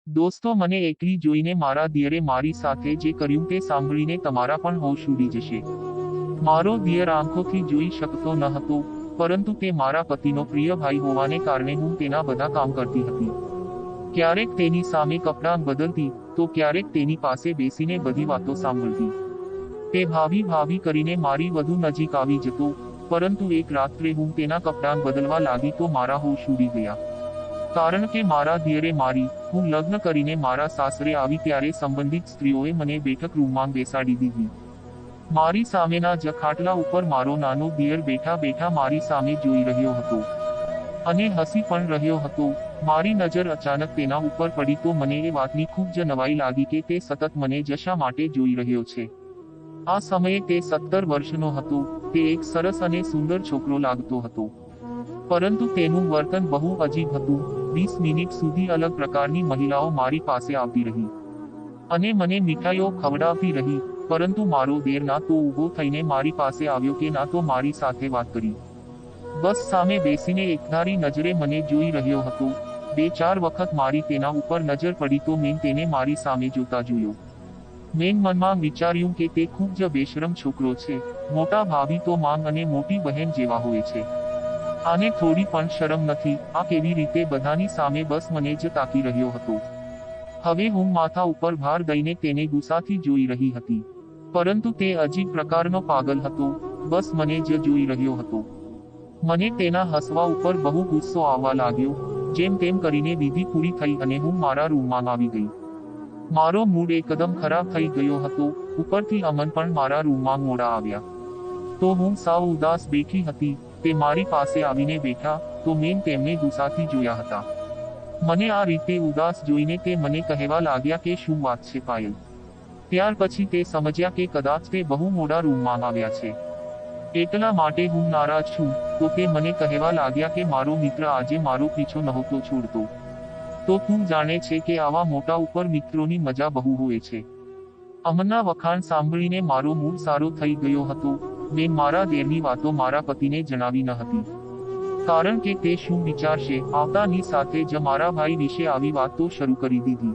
દોસ્તો, મને એકલી જોઈને મારા દિયરે મારી સાથે જે કર્યું તે સાંભળીને તમારા પણ હોશ ઉડી જશે. મારો દિયર આંખોથી જોઈ શકતો ન હતો, પરંતુ તે મારા પતિનો પ્રિય ભાઈ હોવાને કારણે હું તેના બધા કામ કરતી હતી. ક્યારેક તેની સામે કપડાં બદલતી, તો ક્યારેક તેની પાસે બેસીને બધી વાતો સાંભળતી. તે ભાભી ભાભી કરીને મારી વધુ નજીક આવી જતો, પરંતુ એક રાત્રે હું તેના કપડાં બદલવા લાગી તો મારા હોશ ઉડી ગયા. કારણ કે મારા દિયરે હું લગ્ન કરીને મારા સાસરે આવી ત્યારે સંબંધિત સ્ત્રીઓએ મને બેઠક રૂમમાં બેસાડી દીધી. મારી સામેના જ ખાટલા ઉપર મારો નાનો દિયર બેઠા બેઠા મારી સામે જોઈ રહ્યો હતો અને હસી પણ રહ્યો હતો. મારી નજર અચાનક તેના ઉપર પડી તો મને એ વાતની ખૂબ જ નવાઈ લાગી કે તે સતત મને જ શા માટે જોઈ રહ્યો છે. આ સમયે તે 17 વર્ષનો હતો. તે એક સરસ અને સુંદર છોકરો લાગતો હતો, પરંતુ તેનું વર્તન બહુ અજીબ હતું. 20 મિનિટ સુધી અલગ પ્રકારની મહિલાઓ મારી પાસે આવતી રહી અને મને મીઠાઈઓ ખવડાવતી રહી, પરંતુ મારો દેર ના તો ઊભો થઈને મારી પાસે આવ્યો કે ના તો મારી સાથે વાત કરી. બસ સામે બેસીને એકધારી નજરે મને જોઈ રહ્યો હતો. 2-4 વખત મારી તેના ઉપર નજર પડી તો મેં તેને મારી સામે જોતા જોયો. મેં મનમાં વિચાર્યું કે તે ખૂબ જ બેશરમ છોકરો છે. મોટા ભાભી તો માં અને મોટી બહેન જેવા હોય છે. આને થોડી પણ શરમ નથી. આ કેવી રીતે બધાની સામે બસ મને જ તાકી રહ્યો હતો. હવે હું માથા ઉપર ભાર દઈને તેને ગુસ્સાથી જોઈ રહી હતી, પરંતુ તે અજીબ પ્રકારનો પાગલ હતો. બસ મને જ જોઈ રહ્યો હતો. મને તેના હસવા ઉપર બહુ ગુસ્સો આવવા લાગ્યો. જેમ તેમ કરીને વિધિ પૂરી થઈ અને હું મારા રૂમમાં આવી ગઈ. મારો મૂડ એકદમ ખરાબ થઈ ગયો હતો. ઉપરથી અમન પણ મારા રૂમમાં મોડા આવ્યા, તો હું સાવ ઉદાસ બેઠી હતી. તે મારી પાસે આવીને બેઠા તો મેં તેમને ગુસ્સાથી જોયા હતા. મને આ રીતે ઉદાસ જોઈને તે મને કહેવા લાગ્યા કે શું વાત છે પાયલ. ત્યાર પછી તે સમજ્યા કે કદાચ તે બહુ મોડા રૂમમાં આવ્યા છે, એટલા માટે હું નારાજ છું. તો તે મને કહેવા લાગ્યા કે મારો મિત્ર આજે મારો પીછો નહોતો છોડતો, તો તું જાણે છે કે આવા મોટા ઉપર મિત્રોની મજા બહુ હોય છે. અમનના વખાણ સાંભળીને મારો મૂડ સારો થઈ ગયો હતો. મેં મારા દેરની વાતો મારા પતિને જણાવી ન હતી, કારણ કે તે શું વિચારશે. આવતાની સાથે જ મારા ભાઈ વિશે આવી વાતો શરૂ કરી દીધી.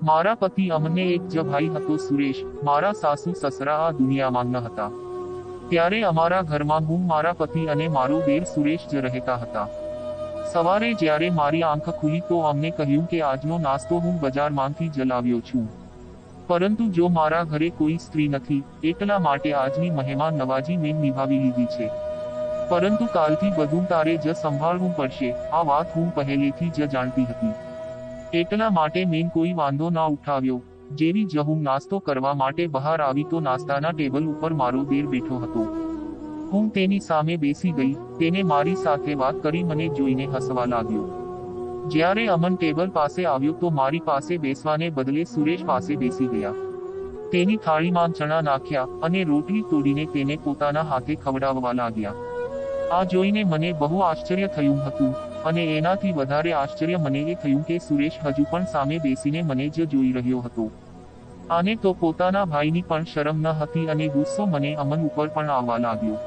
મારા પતિ અમને એક જ ભાઈ હતો, સુરેશ. મારા સાસુ સસરા આ દુનિયામાં ન હતા. ત્યારે અમારા ઘરમાં હું, મારા પતિ અને મારો દેર સુરેશ જ રહેતા હતા. સવારે જ્યારે મારી આંખ ખુલી તો અમને કહ્યું કે આજનો નાસ્તો હું બજારમાંથી જ લાવ્યો છું, પરંતુ જો મારા ઘરે કોઈ સ્ત્રી નથી, એટલા માટે આજની મહેમાન નવાજી મેં નિભાવી લીધી છે. પરંતુ કાલથી બધું તારે જ સંભાળવું પડશે. આ વાત હું પહેલેથી જ જાણતી હતી, એટલા માટે મેં કોઈ વાંધો ના ઉઠાવ્યો. જેવી જ હું નાસ્તો કરવા માટે બહાર આવી તો નાસ્તાના ટેબલ ઉપર મારો દેર બેઠો હતો. હું તેની સામે બેસી ગઈ. તેને મારી સાથે વાત કરી મને જોઈને હસવા લાગ્યો. જ્યારે અમન ટેબલ પાસે આવ્યો તો મારી પાસે બેસવાને બદલે સુરેશ પાસે બેસી ગયા. તેની થાળીમાં ચણા નાખ્યા અને રોટલી તોડીને તેને પોતાના હાથે ખવડાવવા લાગ્યા. આ જોઈને મને બહુ આશ્ચર્ય થયું હતું, અને એનાથી વધારે આશ્ચર્ય મને એ થયું કે સુરેશ હજુ પણ સામે બેસીને મને જ જોઈ રહ્યો હતો. આને તો પોતાના ભાઈની પણ શરમ ન હતી અને ગુસ્સો મને અમન ઉપર પણ આવવા લાગ્યો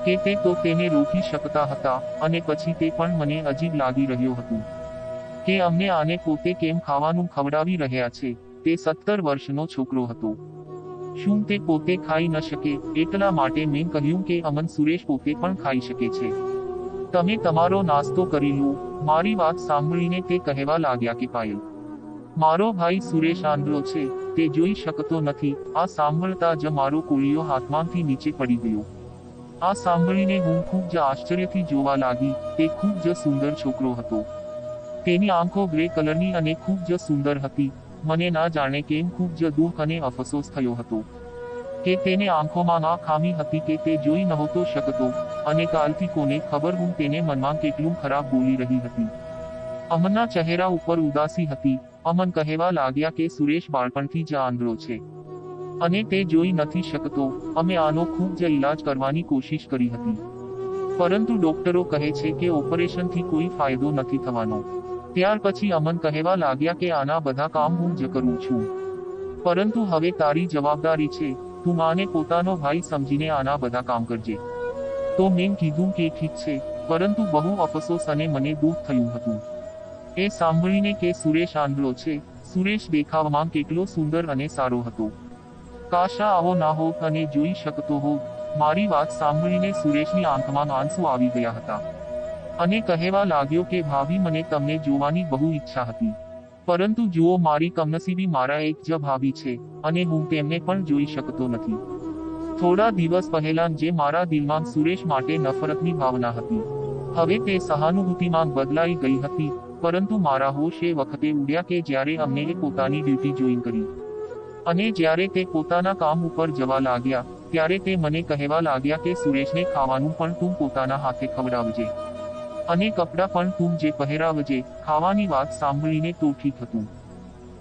કે તે તો તેને રોકી શકતા હતા, અને પછી તે પણ મને અજીબ લાગી રહ્યો હતું કે અમને આને પોતે કેમ ખાવાનું ખવડાવી રહ્યા છે. તે 17 વર્ષનો છોકરો હતો. શું તે પોતે ખાઈ ન શકે? એટલા માટે મેં કહ્યું કે અમન, સુરેશ પોતે પણ ખાઈ શકે છે. તમે તમારો નાસ્તો કરી લો. મારી વાત સાંભળીને તે કહેવા લાગ્યા કે પાયલ, મારો ભાઈ સુરેશ આંધળો છે, તે જોઈ શકતો નથી. આ સાંભળતા જ મારો કોળિયો હાથમાંથી નીચે પડી ગયો. આ સાંભળીને હું ખૂબ જ આશ્ચર્યથી જોવા લાગી. તે ખૂબ જ સુંદર છોકરો હતો. તેની આંખો ગ્રે કલરની અને ખૂબ જ સુંદર હતી. મને ના જાણે કેમ ખૂબ જ દુઃખ અને અફસોસ થયો હતો કે તેને આંખોમાં આ ખામી હતી કે તે જોઈ નહોતો શકતો, અને કાલથી કોને ખબર હું તેને મનમાં કેટલું ખરાબ બોલી રહી હતી. અમનના ચહેરા ઉપર ઉદાસી હતી. અમન કહેવા લાગ્યા કે સુરેશ બાળપણથી જ આંધળો છે અને તે જોઈ નથી શકતો. અમે આનો ખૂબ જ ઈલાજ કરવાની કોશિશ કરી હતી, પરંતુ ડોક્ટરો કહે છે કે ઓપરેશનથી કોઈ ફાયદો નથી થવાનો. ત્યાર પછી અમન કહેવા લાગ્યા કે આના બધા કામ હું જ કરું છું, પરંતુ હવે તારી જવાબદારી છે. તું આને પોતાનો ભાઈ સમજીને આના બધા કામ કરજે. તો મેં કીધું કે ઠીક છે, પરંતુ બહુ અફસોસ અને મને દુઃખ થયું હતું. એ સાંભળીને કે સુરેશ આંધળો છે. સુરેશ દેખાવમાં કેટલો સુંદર અને સારો હતો. કાશા આવો ના હોત અને જોઈ શકતો હોત. મારી વાત સાંભળીને સુરેશની આંખમાં આંસુ આવી ગયા હતા અને કહેવા લાગ્યો કે ભાભી, મને તમને જોવાની બહુ ઈચ્છા હતી, પરંતુ જુઓ, મારી કમનસીબી, મારા એક જ ભાભી છે અને હું તેમને પણ જોઈ શકતો નથી. થોડા દિવસ પહેલા જે મારા દિલમાં સુરેશ માટે નફરતની ભાવના હતી, હવે તે સહાનુભૂતિમાં બદલાઈ ગઈ હતી. પરંતુ મારા હોશ એ વખતે ઉડ્યા કે જ્યારે અમને એ પોતાની ડ્યુટી જોઈન કરી અને જ્યારે તે પોતાના કામ ઉપર જવા લાગ્યા, ત્યારે તે મને કહેવા લાગ્યા કે સુરેશને ખાવાનું પણ તું પોતાના હાથે ખવડાવજે અને કપડાં પણ તું જે પહેરાવજે. ખાવાની વાત સાંભળીને તો ઠીક હતું,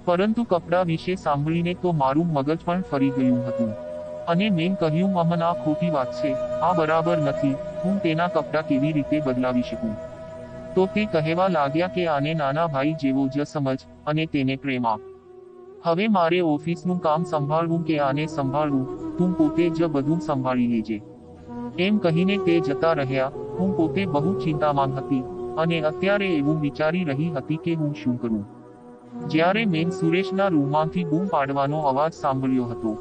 પરંતુ કપડાં વિશે સાંભળીને તો મારું મગજ પણ ફરી ગયું હતું અને મેં કહ્યું, અમન, આ ખોટી વાત છે, આ બરાબર નથી. હું તેના કપડાં કેવી રીતે બદલાવી શકું? તો તે કહેવા લાગ્યા કે આને નાના ભાઈ જેવો જ સમજ અને તેને પ્રેમ આપ. હવે મારે ઓફિસનું કામ સંભાળવું કે આને સંભાળવું? તું પોતે જ બધું સંભાળી લેજે. એમ કહીને તે જતા રહ્યા. હું પોતે બહુ ચિંતામાં હતી અને અત્યારે એવું વિચારી રહી હતી કે હું શું કરું, જ્યારે મેં સુરેશના રૂમમાંથી બૂમ પાડવાનો અવાજ સાંભળ્યો હતો.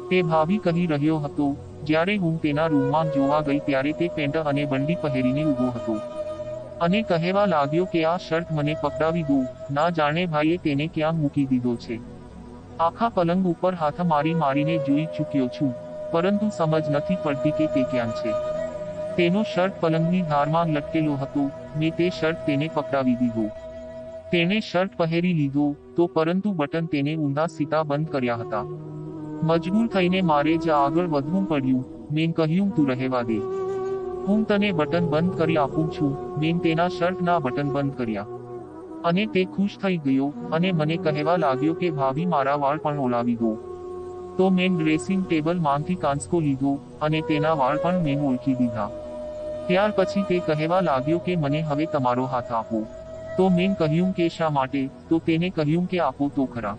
તે ભાભી કહી રહ્યો હતો. જ્યારે હું તેના રૂમમાં જોવા ગઈ ત્યારે તે પેન્ટ અને બંડી પહેરીને ઊભો હતો અને કહેવા લાગ્યો કે આ શર્ટ મને પકડાવી દો. ના જાણે ભાઈએ તેને ક્યાં મૂકી દીધો છે. આખા પલંગ ઉપર હાથ મારીને જોઈ ચૂક્યો છું, પરંતુ સમજ નથી પડતી કે તે ક્યાં છે. તેનો શર્ટ પલંગની ધારમાં લટકેલો હતો. મેં તે શર્ટ તેને પકડાવી દીધો. તેણે શર્ટ પહેરી લીધો તો, પરંતુ બટન તેને ઊંધા સીધા બંધ કર્યા હતા. મજબૂર થઈને મારે જ આગળ વધવું પડ્યું. મેં કહ્યું, તું રહેવા દે, હું તને બટન બંધ કરી આપું છું. મેં તેના શર્ટના બટન બંધ કર્યા અને તે ખુશ થઈ ગયો અને મને કહેવા લાગ્યો કે ભાભી, મારા વાળ પણ ઓળાવી દો. તો મેં ડ્રેસિંગ ટેબલમાંથી કાંસકો લીધો અને તેના વાળ પણ મેં ઓળખી દીધા. ત્યાર પછી તે કહેવા લાગ્યો કે મને હવે તમારો હાથ આપો. તો મેં કહ્યું કે શા માટે? તો તેને કહ્યું કે આપો તો ખરા.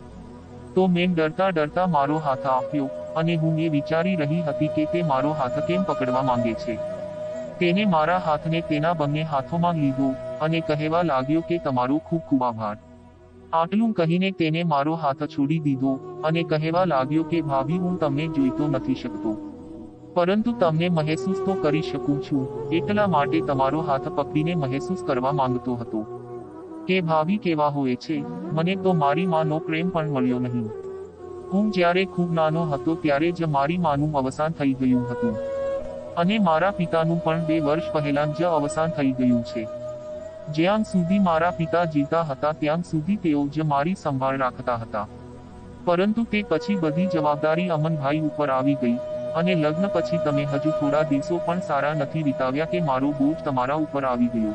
તો મેં ડરતા ડરતા મારો હાથ આપ્યો અને હું એ વિચારી રહી હતી કે તે મારો હાથ કેમ પકડવા માંગે છે. તેને મારા હાથને તેના બંને હાથોમાં લીધો અને કહેવા લાગ્યો કે તમારો ખૂબ ખૂબ આભાર. આટલું કહીને તેને મારો હાથ છોડી દીધો અને કહેવા લાગ્યો કે ભાભી, હું તમને જોઈતો નથી શકતો, પરંતુ તમને મહેસૂસ તો કરી શકું છું. એટલા માટે તમારો હાથ પકડીને મહેસૂસ કરવા માંગતો હતો કે ભાભી કેવા હોય છે. મને તો મારી માનો પ્રેમ પણ મળ્યો નહીં. હું જ્યારે ખૂબ નાનો હતો ત્યારે જ મારી માનું અવસાન થઈ ગયું હતું અને મારા પિતાનું પણ 2 વર્ષ પહેલા જ અવસાન થઈ ગયું છે. જ્યાં સુધી મારા પિતા જીવતા હતા ત્યાં સુધી તેઓ જ મારી સંભાળ રાખતા હતા, પરંતુ તે પછી બધી જવાબદારી અમનભાઈ ઉપર આવી ગઈ અને લગ્ન પછી તમે હજુ થોડા દિવસો પણ સારા નથી વિતાવ્યા કે મારો બોજ તમારા ઉપર આવી ગયો.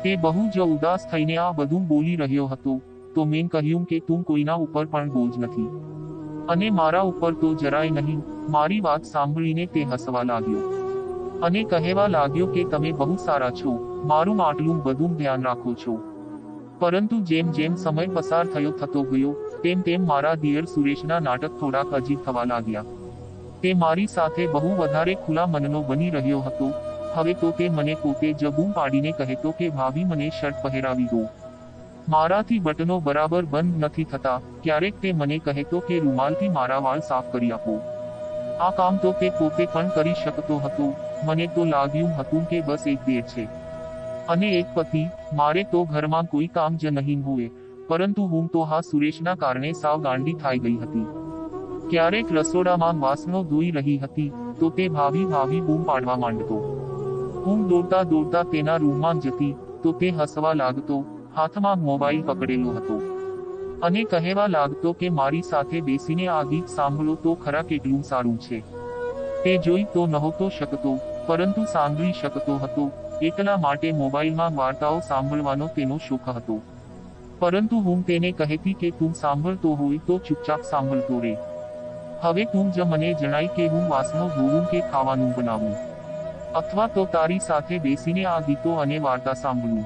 તે બહુ જ ઉદાસ થઈને આ બધું બોલી રહ્યો હતો. તો મેં કહ્યું કે તું કોઈના ઉપર પણ બોજ નથી અને મારા ઉપર તો જરાય નહીં. મારી વાત સાંભળીને તે હસવા લાગ્યો અને કહેવા લાગ્યો કે તમે બહુ સારા છો, મારું આટલું બધું ધ્યાન રાખો છો. પરંતુ જેમ જેમ સમય પસાર થતો ગયો તેમ તેમ મારા દિયર સુરેશના નાટક થોડાક અજીબ થવા લાગ્યા. તે મારી સાથે બહુ વધારે ખુલ્લા મનનો બની રહ્યો હતો. હવે તો તે મને પોતે જ બૂમ પાડીને કહેતો કે ભાભી, મને શર્ટ પહેરાવી દો, મારાથી બટનો બરાબર બંધ નથી થતા. ક્યારેક તે મને કહેતો કે રૂમાલથી મારા વાળ સાફ કરી આપો. આ કામ તો તે પોતે પણ કરી શકતો હતો. મને તો લાગ્યું હતું કે બસ એક દેર છે અને એક પતિ, મારે તો ઘરમાં કોઈ કામ જ નહીં હોય. પરંતુ હું તો હા સુરેશના કારણે સાવ ગાંડી થઈ ગઈ હતી. ક્યારેક રસોડામાં વાસણો ધોઈ રહી હતી તો તે ભાભી ભાભી બૂમ પાડવા માંડતો. હું દોડતા દોડતા તેના રૂમમાં જતી તો તે હસવા લાગતો, હાથમાં મોબાઈલ પકડેલો હતો અને કહેવા લાગતો કે મારી સાથે બેસીને આ ગીત સાંભળો તો ખરા, કેટલું સારું છે. તે જોઈ તો નહોતો શકતો, પરંતુ સાંભળી શકતો હતો. એટલા માટે મોબાઈલમાં વાર્તાઓ સાંભળવાનો તેનો શોખ હતો. પરંતુ હું તેને કહેતી કે તું સાંભળતો હોય તો ચૂપચાપ સાંભળતો રહે. હવે તું જ મને જણાય કે હું વાસણો ધોવું કે ખાવાનું બનાવું, અથવા તો તારી સાથે બેસીને આ ગીતો અને વાર્તા સાંભળું.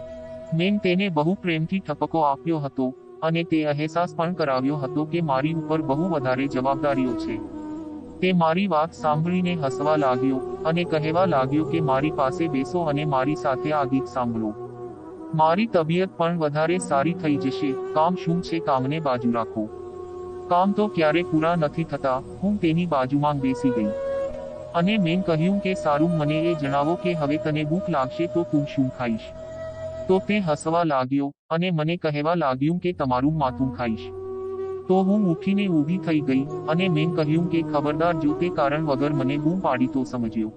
મેં તેને બહુ પ્રેમથી ઠપકો આપ્યો હતો અને તે અહેસાસ પણ કરાવ્યો હતો કે મારી ઉપર બહુ વધારે જવાબદારીઓ છે. તે મારી વાત સાંભળીને હસવા લાગ્યો અને કહેવા લાગ્યો કે મારી પાસે બેસો અને મારી સાથે આ ગીત સાંભળો. મારી તબિયત પણ વધારે સારી થઈ જશે. કામ શું છે, કામને બાજુ રાખો. કામ તો ક્યારે પૂરા નથી થતા. હું તેની બાજુમાં બેસી ગઈ અને મેં કહ્યું કે સારું, મને એ જણાવો કે હવે તને ભૂખ લાગશે તો તું શું ખાઈશ? તો તે હસવા લાગ્યો અને મને કહેવા લાગ્યું કે તમારું માથું ખાઈશ. તો હું ઉઠીને ઊભી થઈ ગઈ અને મેં કહ્યું કે ખબરદાર, જો તે કારણ વગર મને બૂમ પાડી તો સમજ્યો.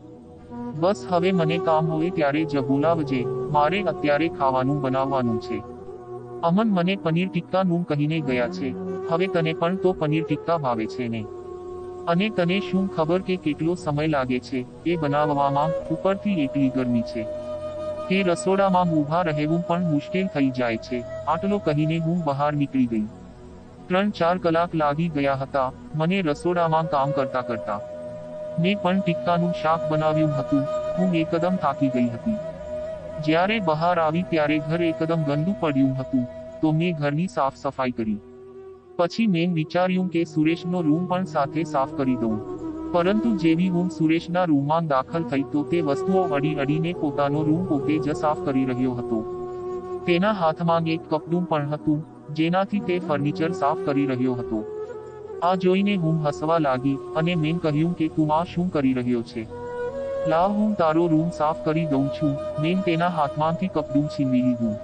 બસ હવે મને કામ હોય ત્યારે જ બોલાવજે. મારે અત્યારે ખાવાનું બનાવવાનું છે. અમન મને પનીર ટિક્કાનું કહીને ગયા છે. હવે તને પણ તો પનીર ટિક્કા ભાવે છે ને? અને તને શું ખબર કે કેટલો સમય લાગે છે એ બનાવવામાં? ઉપરથી એટલી ગરમી છે કે રસોડામાં ઊભા રહેવું પણ મુશ્કેલ થઈ જાય છે. આટલો કહીને હું બહાર નીકળી ગઈ. 3-4 કલાક લાગી ગયા હતા મને રસોડામાં કામ કરતા કરતા. મેં પણ ટિક્કાનું શાક બનાવ્યું હતું. હું એકદમ થાકી ગઈ હતી. જ્યારે બહાર આવી ત્યારે ઘર એકદમ ગંદુ પડ્યું હતું, તો મેં ઘરની સાફ સફાઈ કરી. પછી મેં વિચાર્યું કે સુરેશનો રૂમ પણ સાથે સાફ કરી દઉં. પરંતુ જેવી હું સુરેશના રૂમમાં દાખલ થઈ તો તે વસ્તુઓ અડી અડીને પોતાનો રૂમ પોતે જ સાફ કરી રહ્યો હતો. તેના હાથમાં એક કપડું પણ હતું જેનાથી તે ફર્નિચર સાફ કરી રહ્યો હતો. આ જોઈને હું હસવા લાગી અને મેં કહ્યું કે તું આ શું કરી રહ્યો છે? લાવ, હું તારો રૂમ સાફ કરી દઉં છું. મેં તેના હાથમાંથી કપડું છીનવી લીધું.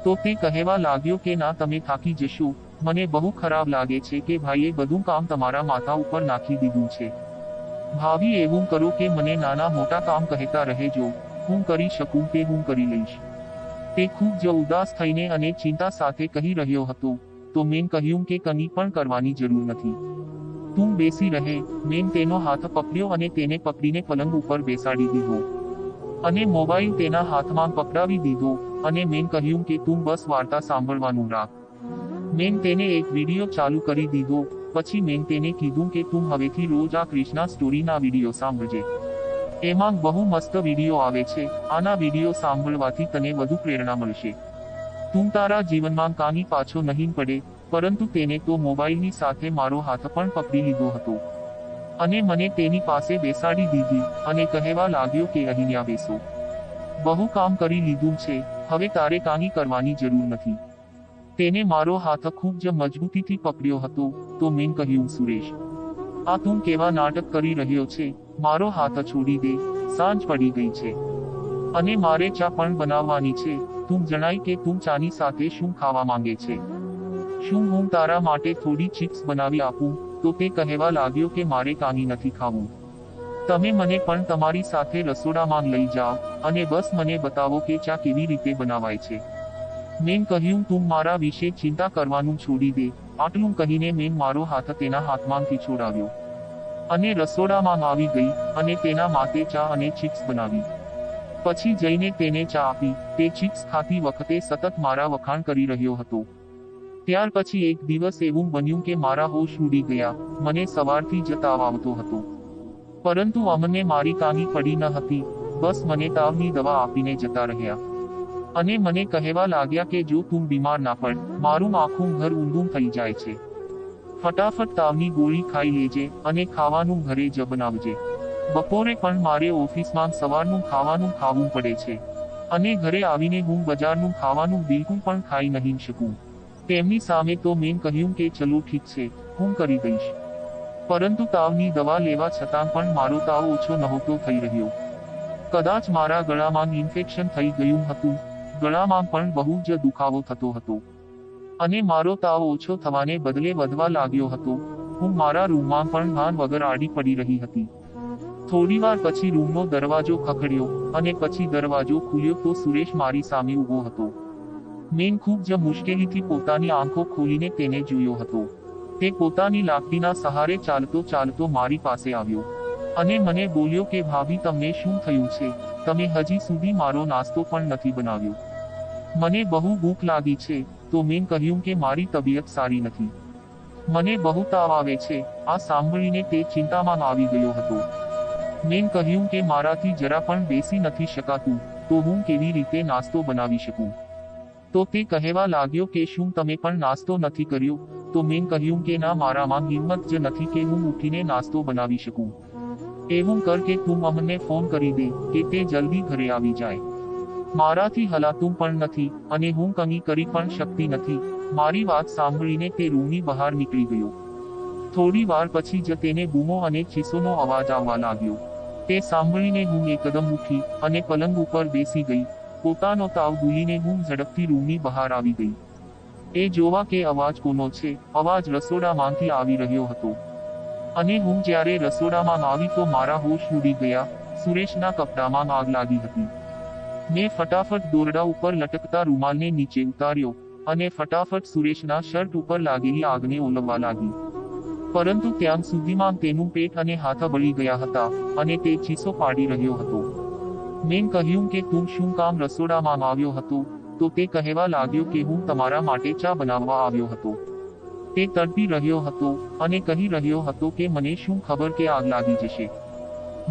તો તે કહેવા લાગ્યો કે ના, તમે થાકી જશો. મને બહુ ખરાબ લાગે છે કે ભાઈએ બધું કામ તમારા માથા ઉપર નાખી દીધું છે. ભાભી, એવું કરો કે મને નાના મોટા કામ કહેતા રહેજો. હું કરી શકું તે હું કરી લઈશ. તે ખૂબ જ ઉદાસ થઈને અને ચિંતા સાથે કહી રહ્યો હતો. તો મેં કહ્યું કે કંઈ પણ કરવાની જરૂર નથી. તું બેસી રહે. મેં તેનો હાથ પકડ્યો અને તેને પકડીને પલંગ ઉપર બેસાડી દીધો અને મોબાઈલ તેના હાથમાં પકડાવી દીધો અને મેં કહ્યું કે તું બસ વાર્તા સાંભળવાનું રાખ. મેં તેને એક વિડીયો ચાલુ કરી દીધો. પછી મેં તેને કીધું કે તું હવેથી રોજ આ ક્રિષ્ના સ્ટોરીના વિડીયો સાંભળજે. એમાં બહુ મસ્ત વિડીયો આવે છે. આના વિડીયો સાંભળવાથી તને વધુ પ્રેરણા મળશે. તું તારા જીવનમાં કાની પાછો નહીં પડે. પરંતુ તેને તો મોબાઈલની સાથે મારો હાથ પણ પકડી લીધો હતો અને મને તેની પાસે બેસાડી દીધી અને કહેવા લાગ્યો કે અહીંયા બેસો. બહુ કામ કરી લીધું છે, હવે તારે કાની કરવાની જરૂર નથી. તેને મારો હાથ ખૂબ જ મજબૂતીથી પકડ્યો હતો. તો મેં કહ્યું, સુરેશ, આ તું કેવા નાટક કરી રહ્યો છે? મારો હાથ છોડી દે. સાંજ પડી ગઈ છે અને મારે ચા પણ બનાવવાની છે. તું જણાય કે તું ચાની સાથે શું ખાવા માંગે છે? શું હું તારા માટે થોડી ચિપ્સ બનાવી આપું? તો તે કહેવા લાગ્યો કે મારે કાની નથી ખાવું. તમે મને પણ તમારી સાથે રસોડામાં લઈ જાઓ અને બસ મને બતાવો કે ચા કેવી રીતે બનાવાય છે. મેં કહ્યું, તું મારા વિશે ચિંતા કરવાનું છોડી દે. આટલું કહીને મેં મારો હાથ તેના હાથમાંથી છોડાવ્યો અને રસોડામાં આવી ગઈ અને તેના માટે ચા અને ચિપ્સ બનાવી. પછી જઈને તેને ચા આપી. તે ચિપ્સ ખાતી વખતે સતત મારા વખાણ કરી રહ્યો હતો. ત્યાર પછી એક દિવસ એવું બન્યું કે મારા હોશ ઉડી ગયા. મને સવારથી જ તાવ આવતો હતો, પરંતુ અમને મારી કાની પડી ન હતી. બસ મને તાવની દવા આપીને જતા રહ્યા અને મને કહેવા લાગ્યા કે જો તું બીમાર ના પડ, મારું આખું ઘર ઊંધું થઈ જાય છે. ફટાફટ તાવની ગોળી ખાઈ લેજે અને ખાવાનું ઘરે જ બનાવજે. બપોરે પણ મારે ઓફિસમાં સવારનું ખાવાનું ખાવું પડે છે અને ઘરે આવીને હું બજારનું ખાવાનું બિલકુલ પણ ખાઈ નહીં શકું. તેમની સામે તો મેં કહ્યું કે ચલો ઠીક છે, હું કરી દઈશ. પરંતુ તાવની દવા લેવા છતાં પણ મારો તાવ ઓછો નહોતો થઈ રહ્યો. કદાચ મારા ગળામાં ઇન્ફેક્શન થઈ ગયું હતું. ગળામાં પણ બહુ જ દુખાવો થતો હતો અને મારો તાવ ઓછો થવાને બદલે વધવા લાગ્યો હતો. હું મારા રૂમમાં પણ ભાન વગર આડી પડી રહી હતી. થોડીવાર પછી રૂમનો દરવાજો ખખડ્યો અને પછી દરવાજો ખુલ્યો તો સુરેશ મારી સામે ઊભો હતો. મેં ખૂબ જ મુશ્કેલીથી પોતાની આંખો ખોલીને તેને જોયો હતો. તે પોતાની લાકડીના સહારે ચાલતો ચાલતો મારી પાસે આવ્યો અને મને બોલ્યો કે ભાભી, તમને શું થયું છે? તમે હજી સુધી મારો નાસ્તો પણ નથી બનાવ્યો. મને બહુ ભૂખ લાગી છે. તો મેં કહ્યું કે મારી તબિયત સારી નથી. મને બહુ તાવ આવે છે. આ સાંભળીને તે ચિંતામાં આવી ગયો હતો. મેં કહ્યું કે મારાથી જરા પણ બેસી નથી શકાતું, તો હું કેવી રીતે નાસ્તો બનાવી શકું? તો તે કહેવા લાગ્યો કે શું તમે પણ નાસ્તો નથી કર્યો? તો મેં કહ્યું કે ના, મારામાં હિંમત જ નથી કે હું ઉઠીને નાસ્તો બનાવી શકું. એવું કર કે તું અમને ફોન કરી દે કે તે જલ્દી ઘરે આવી જાય. મારાથી હલાતું પણ નથી અને હું કંઈ કરી પણ શકતી નથી. મારી વાત સાંભળીને તે રૂમની બહાર નીકળી ગયો. થોડી વાર પછી જ તેને બૂમો અને ચીસોનો અવાજ આવવા લાગ્યો. તે સાંભળીને હું એકદમ ઉઠી અને પલંગ ઉપર બેસી ગઈ. પોતાનો તાવ ભૂલીને હું ઝડપથી રૂમની બહાર આવી ગઈ. એ જોવા કે અવાજ કોનો છે. અવાજ રસોડામાંથી આવી રહ્યો હતો. અને હું જ્યારે રસોડામાં આવી તો મારા હોશ ઉડી ગયા. સુરેશના કપડામાં આગ લાગી હતી. મેં ફટાફટ દોરડા ઉપર લટકતા રૂમાલને નીચે ઉતાર્યો અને ફટાફટ સુરેશના શર્ટ ઉપર લાગેલી આગને ઓલવવા લાગી. પરંતુ ત્યાં સુધીમાં તેનું પેટ અને હાથ બળી ગયા હતા અને તે ચીસો પાડી રહ્યો હતો. મેં કહ્યું કે તું શું કામ રસોડામાં આવ્યો હતો? તો તે કહેવા લાગ્યો કે હું તમારા માટે ચા બનાવવા આવ્યો હતો. તે તડપી રહ્યો હતો અને કહી રહ્યો હતો કે મને શું ખબર કે આગ લાગી જશે.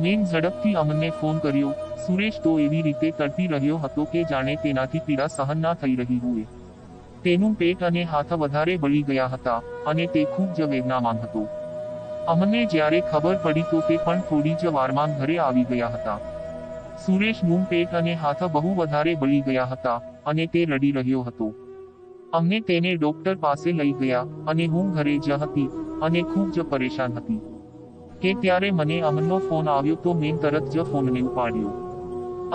મેં ઝડપથી અમનને ફોન કર્યો. સુરેશ તો એવી રીતે તડપી રહ્યો હતો કે જાણે તેનાથી પીડા સહન ના થઈ રહી હોય. તેનું પેટ અને હાથ વધારે બળી ગયા હતા અને તે ખૂબ જ વેદનામાં હતો. અમને જ્યારે ખબર પડી તો તે પણ થોડી જ વારમાં ઘરે આવી ગયા હતા. સુરેશનું પેટ અને હાથ બહુ વધારે બળી ગયા હતા અને તે રડી રહ્યો હતો. અમને તેને ડોક્ટર પાસે લઈ ગયા અને હું ઘરે જ હતી અને ખૂબ જ પરેશાન હતી. કે ત્યારે મને અમનનો ફોન આવ્યો તો મેં તરત જ ફોનને ઉપાડ્યો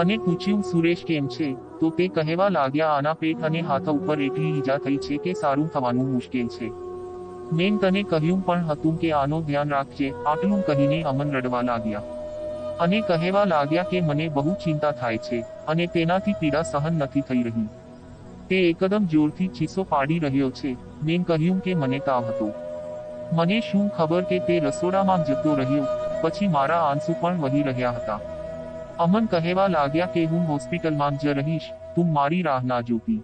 અને પૂછ્યું સુરેશ કેમ છે? તો તે કહેવા લાગ્યા આના પેટ અને હાથ ઉપર એટલી ઈજા થઈ છે કે સારું થવાનું મુશ્કેલ છે. મેં તને કહ્યું પણ હતું કે આનો ધ્યાન રાખજે. આટલું કહીને અમન રડવા લાગ્યા અને કહેવા લાગ્યા કે મને બહુ ચિંતા થાય છે અને તેનાથી પીડા સહન નથી થઈ રહી. તે એકદમ જોરથી ચીસો પાડી રહ્યો છે. મેં કહ્યું કે મને તાવ હતો. મને શું ખબર કે તે રસોડામાં જતો રહ્યો. પછી મારા આંસુ પણ વહી રહ્યા હતા. અમન કહેવા લાગ્યા કે હું હોસ્પિટલમાં જ રહીશ, તું મારી રાહ ના જોતી.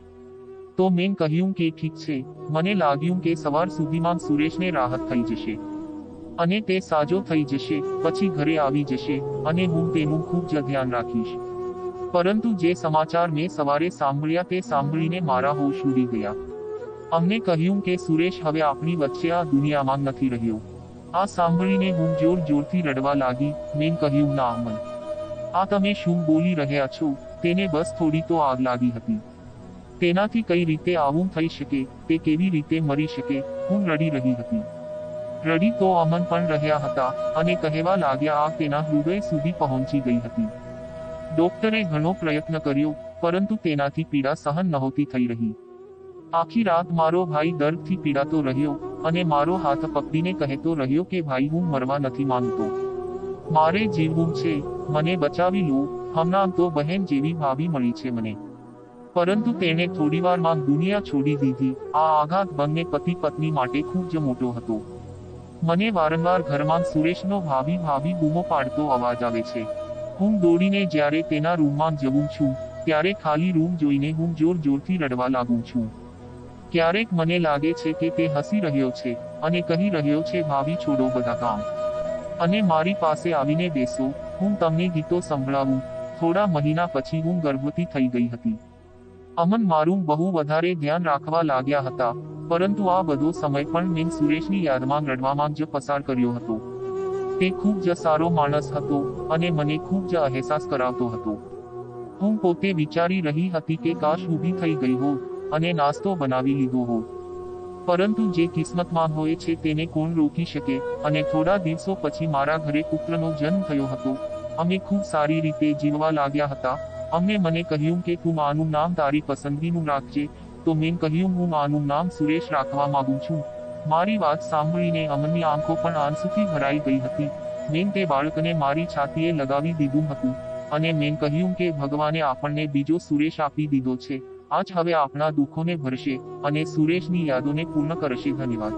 તો મેં કહ્યું કે ઠીક છે. મને લાગ્યું કે સવાર સુધીમાં સુરેશને રાહત થઈ જશે અને તે સાજો થઈ જશે, પછી ઘરે આવી જશે અને હું તેનું ખૂબ જ ધ્યાન રાખીશ. પરંતુ જે સમાચાર મેં સવારે સાંભળ્યા તે સાંભળીને મારા હોશ ઉડી ગયા. અમને કહ્યું કે સુરેશ હવે આપણી વચ્ચે આ દુનિયામાં નથી રહ્યો. આ સાંભળીને હું જોર જોરથી રડવા લાગી. મેં કહ્યું ના અમન, આ તમે શું બોલી રહ્યા છો? તેને બસ થોડી તો આગ લાગી હતી. તેનાથી કઈ રીતે આવું થઈ શકે? તે કેવી રીતે મરી શકે? હું રડી રહી હતી. રડી તો અમન પણ રહ્યા હતા અને કહેવા લાગ્યા આગ તેના હૃદય સુધી પહોંચી ગઈ હતી. ડોક્ટરે ઘણો પ્રયત્ન કર્યો પરંતુ તેનાથી પીડા સહન નહોતી થઈ રહી. આખી રાત મારો ભાઈ દર્દથી પીડાતો રહ્યો અને મારો હાથ પકડીને કહેતો રહ્યો કે ભાઈ હું મરવા નથી માંગતો, મારે જીવવું છે, મને બચાવી લો. હમણાં તો બહેન જેવી ભાભી મળી છે મને. પરંતુ તેણે થોડીવારમાં દુનિયા છોડી દીધી. આ આઘાત બંને પતિ પત્ની માટે ખૂબ જ મોટો હતો. મને વારંવાર ઘરમાં સુરેશનો ભાભી ભાભી બૂમો પાડતો અવાજ આવે છે. હું દોડીને જ્યારે તેના રૂમમાં જવું છું ત્યારે ખાલી રૂમ જોઈને હું જોર જોરથી રડવા લાગું છું. ક્યારેક મને લાગે છે કે તે હસી રહ્યો છે અને કહી રહ્યો છે ભાભી છોડો બધા કામ અને મારી પાસે આવીને બેસો, હું તમને ગીતો સંભળાવું. થોડા મહિના પછી હું ગર્ભવતી થઈ ગઈ હતી. અમન મારું બહુ વધારે ધ્યાન રાખવા લાગ્યા હતા પરંતુ આ બધો સમય પણ મેં સુરેશની યાદમાં રડવામાં જ પસાર કર્યો હતો. તે ખૂબ જ સારો માણસ હતો અને મને ખૂબ જ અહેસાસ કરાવતો હતો. હું પોતે વિચારી રહી હતી કે કાશ ઊભી થઈ ગઈ હોત અને નાસ્તો બનાવી લીધો હોત. પરંતુ જે કિસ્મતમાં હોય છે તેને કોણ રોકી શકે? અને થોડા દિવસો પછી મારા ઘરે પુત્રનો જન્મ થયો હતો. અમે ખૂબ સારી રીતે જીવવા લાગ્યા હતા. અમને મને કહ્યું કે તું આનું નામ તારી પસંદગીનું રાખજે. તો મેં કહ્યું હું આનું નામ સુરેશ રાખવા માંગુ છું. મારી વાત સાંભળીને અમનની આંખો પણ આંસુથી ભરાઈ ગઈ હતી. મેં તે બાળકને મારી છાતીએ લગાવી દીધું હતું અને મેં કહ્યું કે ભગવાને આપણને બીજો સુરેશ આપી દીધો છે. આજ હવે આપણા દુઃખોને ભરશે અને સુરેશની યાદોને પૂર્ણ કરશે. ધન્યવાદ.